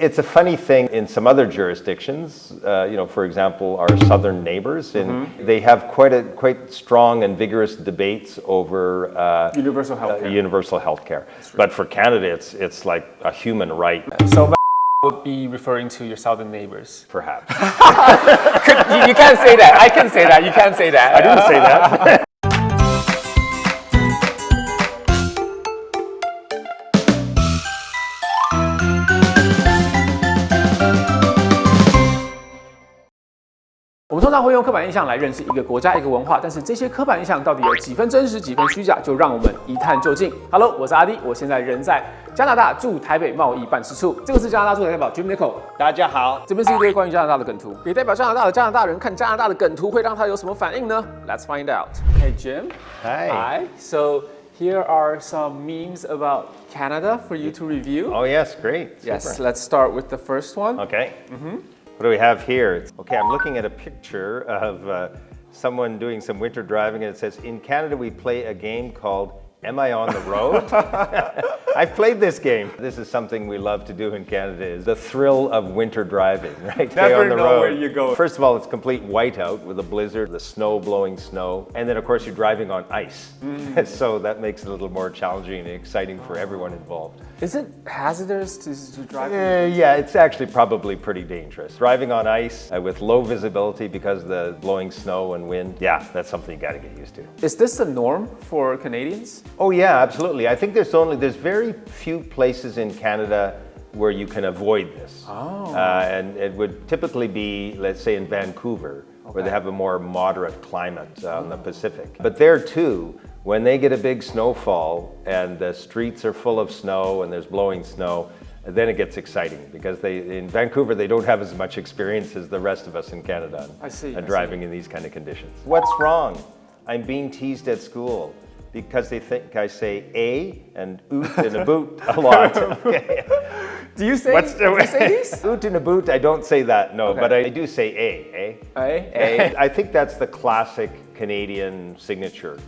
It's a funny thing in some other jurisdictions. For example, our southern neighbors, and they have quite strong and vigorous debates over universal healthcare. Universal healthcare. But for Canada, it's like a human right. So would be referring to your southern neighbors. Perhaps. You can't say that. I can say that. You can't say that. I didn't say that. 我们通常会用刻板印象来认识一个国家、一个文化，但是这些刻板印象到底有几分真实、几分虚假，就让我们一探究竟。Hello， 我是阿滴，我现在人在加拿大驻台北贸易办事处。这个是加拿大驻台代表 Jim， 大家好。这边是一堆关于加拿大的梗图，给代表加拿大的加拿大人看加拿大的梗图，会让他有什么反应呢 ？Let's find out. Hey Jim. Hi. So here are some memes about Canada for you to review. Oh yes, great. Yes. Super. Let's start with the first one. Okay. What do we have here? Okay, I'm looking at a picture of someone doing some winter driving, and it says, in Canada we play a game called Am I on the Road? I've played this game. This is something we love to do in Canada, is the thrill of winter driving, right? Never on the know road. where you go. First of all, it's complete whiteout with a blizzard, the snow blowing snow, and then of course you're driving on ice. So that makes it a little more challenging and exciting for everyone involved. Is it hazardous to drive? Yeah, it's actually probably pretty dangerous. Driving on ice with low visibility because of the blowing snow and wind, yeah, that's something you gotta get used to. Is this the norm for Canadians? Oh yeah, absolutely. I think there's very few places in Canada where you can avoid this. And it would typically be, let's say in Vancouver, where they have a more moderate climate on the Pacific. But there too, when they get a big snowfall and the streets are full of snow and there's blowing snow, then it gets exciting because in Vancouver they don't have as much experience as the rest of us in Canada driving in these kind of conditions. What's wrong? I'm being teased at school because they think I say a and oot and a boot a lot. Okay. Do you say these? Oot and a boot, I don't say that, no, but I do say a. I think that's the classic Canadian signature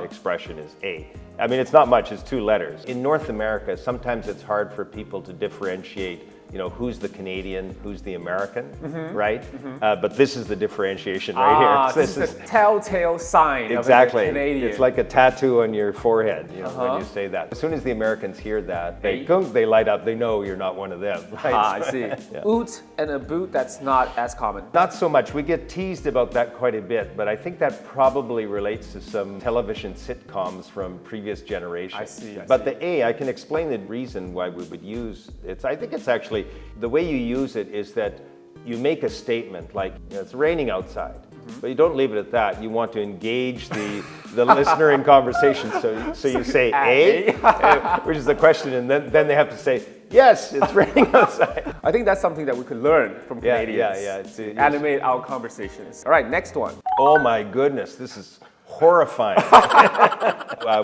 expression is a. I mean, it's not much, it's two letters. In North America, sometimes it's hard for people to differentiate, who's the Canadian, who's the American, right? But this is the differentiation right here. This is the telltale sign of a Canadian. It's like a tattoo on your forehead, when you say that. As soon as the Americans hear that, they light up, they know you're not one of them, right? I see. Yeah. Oot and a boot, that's not as common. Not so much. We get teased about that quite a bit, but I think that probably relates to some television sitcoms from previous generations. I see. But the A, I can explain the reason why we would use it. I think it's actually, the way you use it is that you make a statement like, it's raining outside, but you don't leave it at that. You want to engage the listener in conversation. So you say A, which is the question, and then they have to say, yes, it's raining outside. I think that's something that we could learn from Canadians. Yeah. Animate our conversations. All right, next one. Oh my goodness, this is horrifying.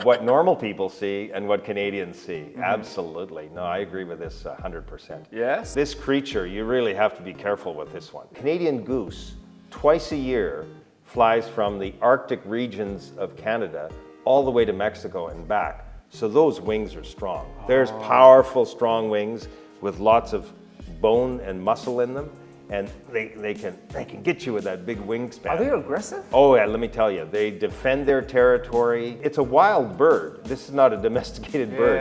What normal people see and what Canadians see. Absolutely. No, I agree with this 100%. Yes? This creature, you really have to be careful with this one. Canadian goose, twice a year, flies from the Arctic regions of Canada all the way to Mexico and back. So those wings are strong. There's powerful, strong wings with lots of bone and muscle in them. And they can get you with that big wingspan. Are they aggressive? Oh yeah, let me tell you. They defend their territory. It's a wild bird. This is not a domesticated bird.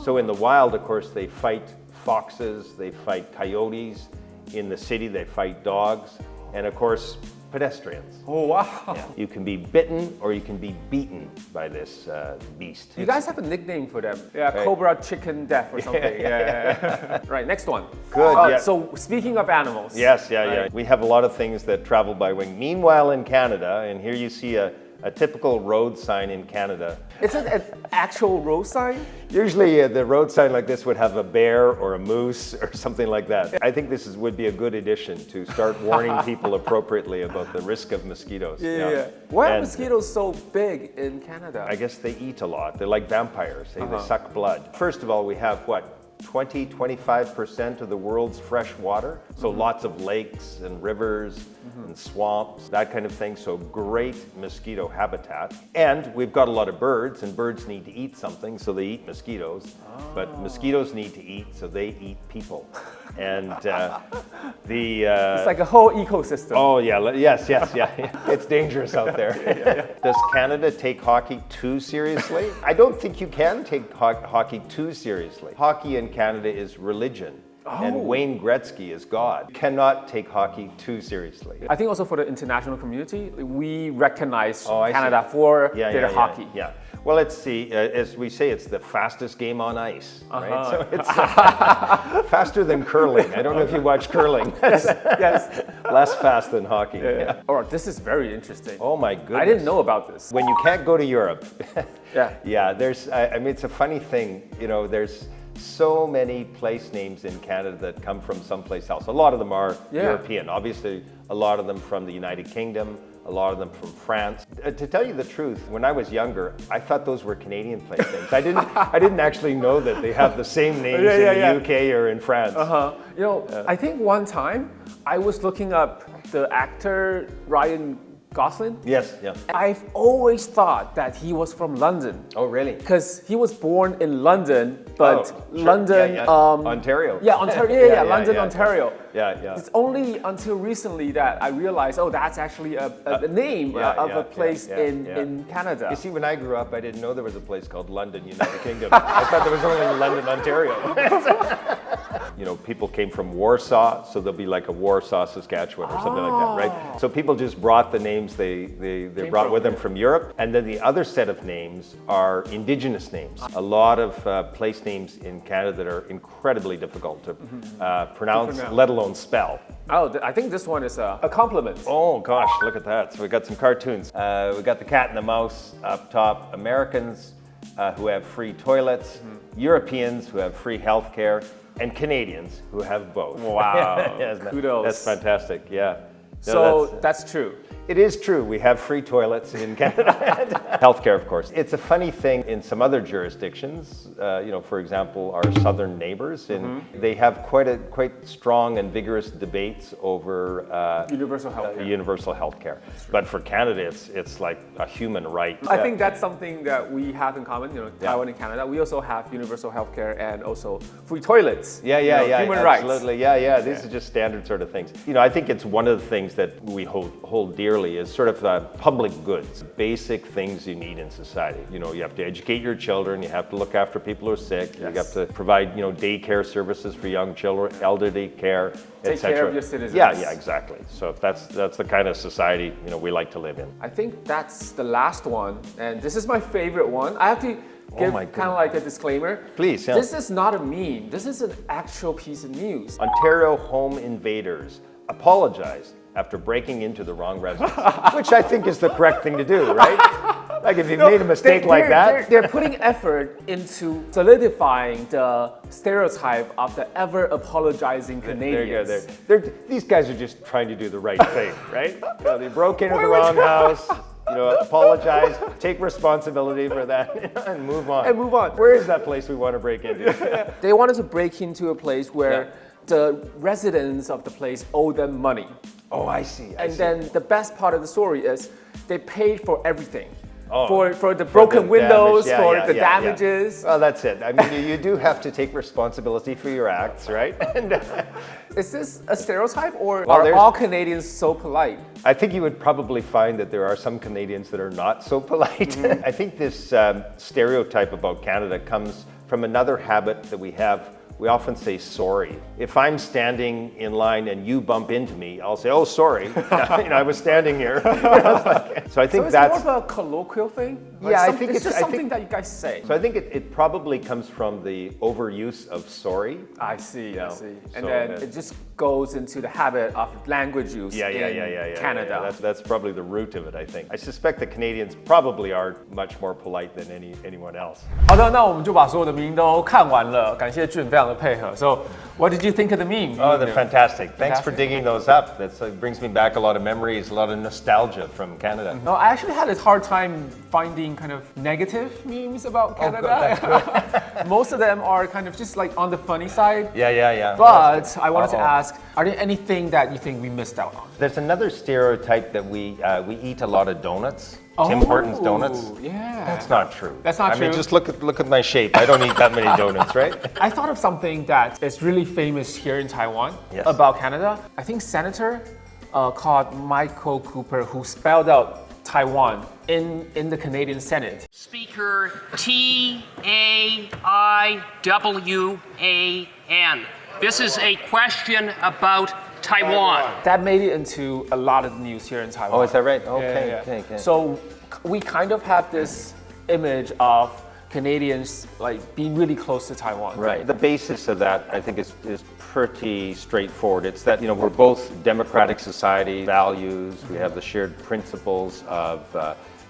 So in the wild, of course, they fight foxes, they fight coyotes. In the city, they fight dogs. And of course, pedestrians. Oh, wow. Yeah. You can be bitten or you can be beaten by this beast. You guys have a nickname for them. Yeah, right. Cobra chicken death or something. Yeah. Right, next one. Good. So speaking of animals. Yes, right. We have a lot of things that travel by wing. Meanwhile, in Canada, and here you see a typical road sign in Canada. Is it an actual road sign? Usually the road sign like this would have a bear or a moose or something like that. I think this would be a good addition to start warning people appropriately about the risk of mosquitoes. Yeah. Why are mosquitoes so big in Canada? I guess they eat a lot. They're like vampires. They suck blood. First of all, we have what? 20-25% of the world's fresh water. So lots of lakes and rivers and swamps, that kind of thing. So great mosquito habitat. And we've got a lot of birds, and birds need to eat something, so they eat mosquitoes. But mosquitoes need to eat, so they eat people. And it's like a whole ecosystem. Oh yeah, yes, it's dangerous out there. Does Canada take hockey too seriously? I don't think you can take hockey too seriously. Hockey in Canada is religion. And Wayne Gretzky is God. You cannot take hockey too seriously. I think also for the international community, we recognize Canada for their hockey. Yeah. Well, let's see. As we say, it's the fastest game on ice, right? So it's faster than curling. I don't know if you watch curling. Yes. Less fast than hockey. Yeah. All right, this is very interesting. Oh my goodness. I didn't know about this. When you can't go to Europe, there's. I mean, it's a funny thing. You know, there's so many place names in Canada that come from someplace else. A lot of them are European. Obviously, a lot of them from the United Kingdom, a lot of them from France. To tell you the truth, when I was younger, I thought those were Canadian place names. I didn't actually know that they have the same names in the UK or in France. You know, I think one time I was looking up the actor Ryan Gosling? Yes, yeah. I've always thought that he was from London. Oh, really? Because he was born in London, but London, Ontario. Yeah, Ontario. London, Ontario. Yeah. It's only until recently that I realized, that's actually a name of a place in Canada. You see, when I grew up, I didn't know there was a place called London, United Kingdom. I thought there was only London, Ontario. You know, people came from Warsaw, so there'll be like a Warsaw, Saskatchewan or something like that, right? So people just brought the names they brought with them from Europe. And then the other set of names are indigenous names. A lot of place names in Canada that are incredibly difficult to pronounce, let alone spell. Oh, I think this one is a compliment. Oh gosh, look at that. So we got some cartoons. We got the cat and the mouse up top. Americans who have free toilets, Europeans who have free health care, and Canadians who have both. Wow, kudos. That's fantastic, yeah. So that's true. It is true. We have free toilets in Canada. Healthcare, of course. It's a funny thing in some other jurisdictions. You know, for example, our southern neighbors, and they have quite strong and vigorous debates over universal healthcare. Universal healthcare. But for Canada, it's like a human right. I think that's something that we have in common. You know, Taiwan and Canada. We also have universal healthcare and also free toilets. Yeah, human rights. Absolutely. Yeah. These are just standard sort of things. You know, I think it's one of the things that we hold dearly is sort of public goods, basic things you need in society. You know, you have to educate your children, you have to look after people who are sick, you have to provide, daycare services for young children, elderly care, Take care of your citizens. Yeah, exactly. So that's the kind of society, we like to live in. I think that's the last one, and this is my favorite one. I have to give kind of like a disclaimer. Please, yeah. This is not a meme. This is an actual piece of news. Ontario home invaders apologized after breaking into the wrong residence, which I think is the correct thing to do, right? Like if you've made a mistake like that. They're putting effort into solidifying the stereotype of the ever apologizing Canadians. These guys are just trying to do the right thing, right? They broke into the wrong house. Apologize, take responsibility for that, and move on. Where is that place we want to break into? They wanted to break into a place where the residents of the place owe them money. Oh, I see. Then the best part of the story is they paid for everything. For the broken windows, for the damages. Well, that's it. I mean, you do have to take responsibility for your acts, right? Is this a stereotype, or are all Canadians so polite? I think you would probably find that there are some Canadians that are not so polite. I think this stereotype about Canada comes from another habit that we have. We often say sorry. If I'm standing in line and you bump into me, I'll say, oh, sorry. I was standing here. So I think that's more of a colloquial thing? I think it's just something that you guys say. So I think it probably comes from the overuse of sorry. I see. And then it just goes into the habit of language use in Canada. Yeah. That's probably the root of it, I think. I suspect that Canadians probably are much more polite than anyone else. 好的，那我们就把所有的名都看完了，感谢俊非常的配合。So what did you think of the meme? Oh, they're fantastic. Thanks for Fantastic. digging those up. That brings me back a lot of memories, a lot of nostalgia from Canada. No, I actually had a hard time finding kind of negative memes about Canada. Most of them are kind of just like on the funny side. Yeah. But I wanted to ask, are there anything that you think we missed out on? There's another stereotype that we eat a lot of donuts. Tim Hortons donuts. Yeah. That's not true. That's not true. I mean, just look at my shape. I don't eat that many donuts, right? I thought of something that is really famous here in Taiwan about Canada. I think Senator called Michael Cooper, who spelled out Taiwan in the Canadian Senate. Speaker T-A-I-W-A-N. This is a question about Taiwan. That made it into a lot of news here in Taiwan. Oh, is that right? Yeah. Okay. So we kind of have this image of Canadians like being really close to Taiwan. Right. The basis of that, I think, is pretty straightforward. It's that, we're both democratic society values. We have the shared principles of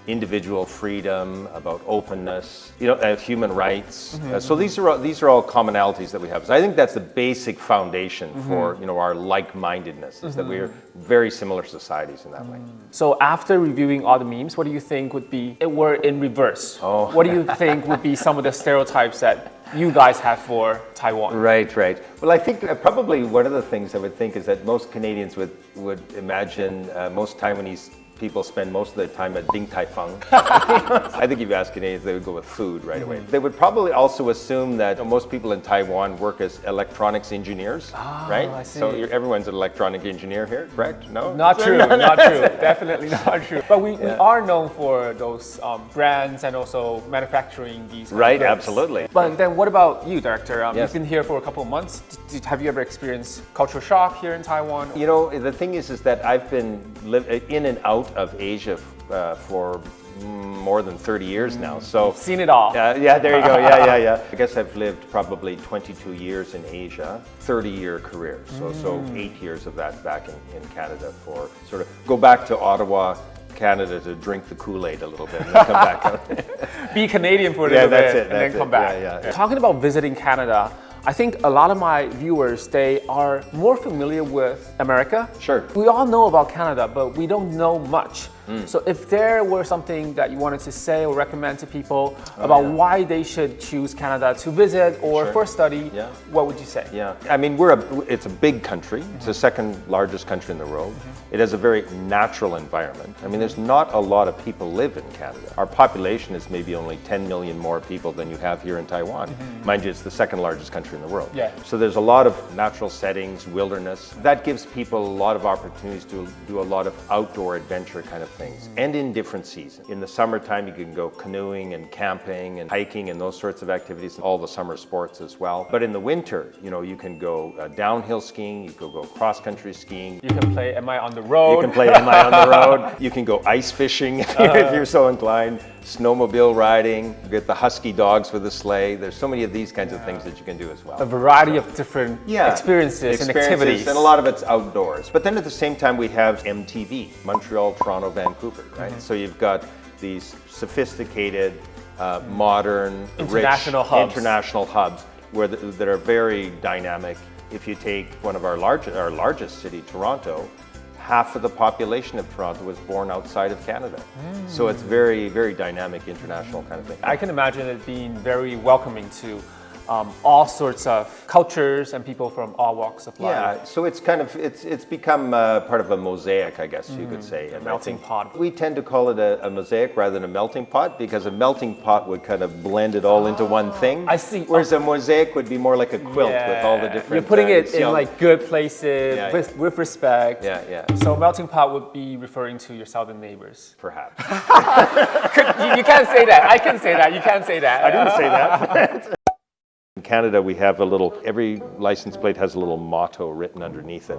individual freedom, about openness, human rights. So these are all commonalities that we have. So I think that's the basic foundation for our like-mindedness, is that we're very similar societies in that way. So after reviewing all the memes, what do you think would be, if we're in reverse, what do you think would be some of the stereotypes that you guys have for Taiwan? Right. Well, I think probably one of the things I would think is that most Canadians would imagine most Taiwanese people spend most of their time at Ding Tai Fung. I think if you ask Canadians, they would go with food right away. They would probably also assume that most people in Taiwan work as electronics engineers, right? I see. So everyone's an electronic engineer here, correct? No? Not true, not true. Definitely not true. But we are known for those brands and also manufacturing these. Right, goods. absolutely. But then what about you, Director? Yes. You've been here for a couple of months. Have you ever experienced cultural shock here in Taiwan? The thing is that I've been in and out of Asia for more than 30 years now. So seen it all. Yeah, there you go. Yeah. I guess I've lived probably 22 years in Asia, 30-year career. So 8 years of that back in Canada for sort of go back to Ottawa, Canada to drink the Kool-Aid a little bit and then come back out. Be Canadian for a little bit and then come back. Yeah. Talking about visiting Canada, I think a lot of my viewers, they are more familiar with America. Sure. We all know about Canada, but we don't know much. So if there were something that you wanted to say or recommend to people about why they should choose Canada to visit or for study, what would you say? Yeah, I mean, it's a big country. It's the second largest country in the world. It has a very natural environment. I mean, there's not a lot of people live in Canada. Our population is maybe only 10 million more people than you have here in Taiwan. Mind you, it's the second largest country in the world. Yeah. So there's a lot of natural settings, wilderness. That gives people a lot of opportunities to do a lot of outdoor adventure kind of things. And in different seasons. In the summertime, you can go canoeing and camping and hiking and those sorts of activities, all the summer sports as well. But in the winter, you can go downhill skiing, you can go cross-country skiing. You can play Am I on the Road? You can play Am I on the Road? You can go ice fishing if you're so inclined. Snowmobile riding, you get the husky dogs with a sleigh. There's so many of these kinds of things that you can do as well. A variety of different experiences and activities. And a lot of it's outdoors. But then at the same time, we have MTV, Montreal, Toronto, Vancouver, right? So you've got these sophisticated, modern, international hubs that are very dynamic. If you take one of our largest city, Toronto, half of the population of Toronto was born outside of Canada. So it's very, very dynamic international kind of thing. I can imagine it being very welcoming to all sorts of cultures and people from all walks of life. Yeah, so it's kind of, it's become part of a mosaic, I guess you could say. A melting pot. We tend to call it a mosaic rather than a melting pot because a melting pot would kind of blend it all into one thing. I see. Whereas a mosaic would be more like a quilt with all the different... You're putting it in like good places with respect. Yeah. So melting pot would be referring to your southern neighbors. Perhaps. You can't say that. I can say that. You can't say that. I didn't say that. In Canada, we have every license plate has a little motto written underneath it.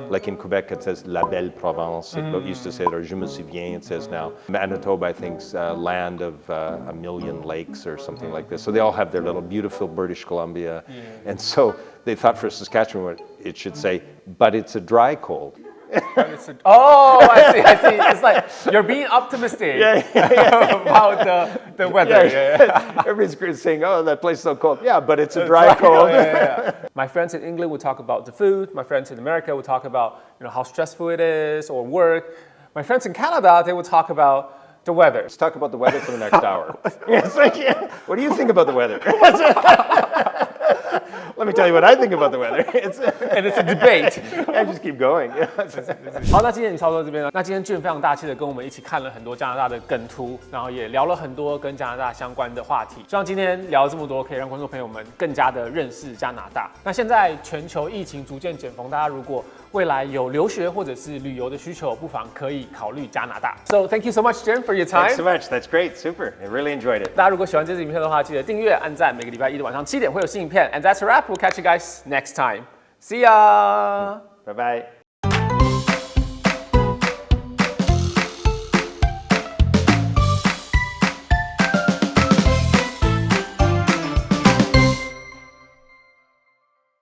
Like in Quebec, it says La Belle Provence. It used to say it, or Je me souviens, it says now. Manitoba, I think, land of a million lakes or something like this. So they all have their little beautiful British Columbia. And so they thought for Saskatchewan, it should say, but it's a dry cold. Oh, I see. It's like you're being optimistic about The weather. Everybody's saying, "Oh, that place is so cold." Yeah, but it's a dry cold. My friends in England would talk about the food. My friends in America would talk about how stressful it is or work. My friends in Canada, they would talk about the weather. Let's talk about the weather for the next hour. What do you think about the weather? Let me tell you what I think about the weather. And it's a debate. I just keep going. 好，那今天你差不多到这边了。那今天俊非常大气的跟我们一起看了很多加拿大的梗图，然后也聊了很多跟加拿大相关的话题。希望今天聊了这么多，可以让观众朋友们更加的认识加拿大。那现在全球疫情逐渐解封，大家如果未来有留学或者是旅游的需求，不妨可以考虑加拿大。So thank you so much, Jen, for your time. Thanks so much. That's great. Super. I really enjoyed it. 大家如果喜欢这支影片的话，记得订阅、按赞。每个礼拜一的晚上7点会有新影片。And that's a wrap. We'll catch you guys next time. See ya. Bye bye.